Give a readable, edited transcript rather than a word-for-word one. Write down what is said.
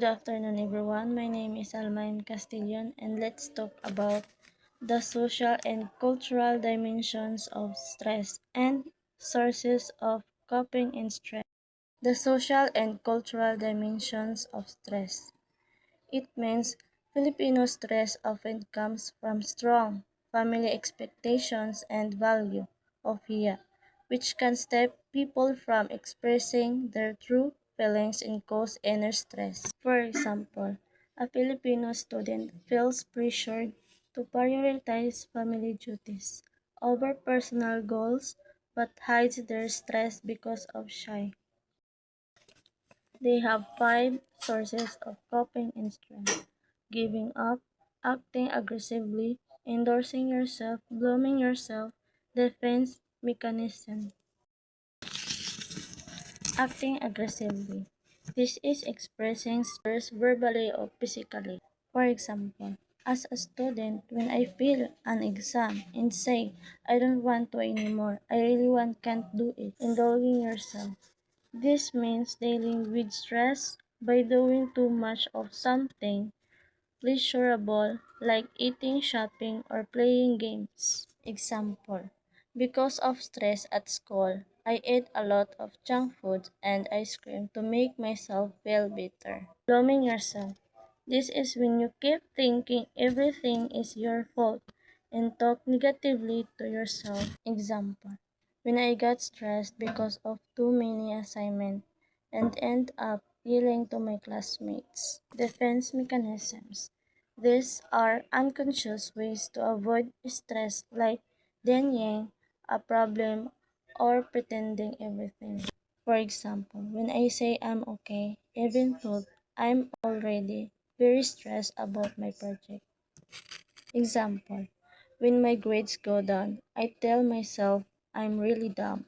Good afternoon, everyone. My name is Almaim Castillon, and let's talk about the social and cultural dimensions of stress and sources of coping in stress. The social and cultural dimensions of stress. It means Filipino stress often comes from strong family expectations and value of hiya, which can stop people from expressing their true feelings and cause inner stress. For example, a Filipino student feels pressured to prioritize family duties over personal goals but hides their stress because of shy. They have five sources of coping in stress: giving up, acting aggressively, endorsing yourself, blaming yourself, defense mechanism. Acting aggressively. This is expressing stress verbally or physically. For example, as a student, when I fail an exam and say, I don't want to anymore, I really can't do it, indulging yourself. This means dealing with stress by doing too much of something pleasurable like eating, shopping, or playing games. Example: because of stress at school, I ate a lot of junk food and ice cream to make myself feel better. Blaming yourself. This is when you keep thinking everything is your fault and talk negatively to yourself. Example: when I got stressed because of too many assignments and end up yelling to my classmates. Defense mechanisms. These are unconscious ways to avoid stress like denying a problem or pretending everything. For example, when I say I'm okay, even though I'm already very stressed about my project. Example: when my grades go down, I tell myself I'm really dumb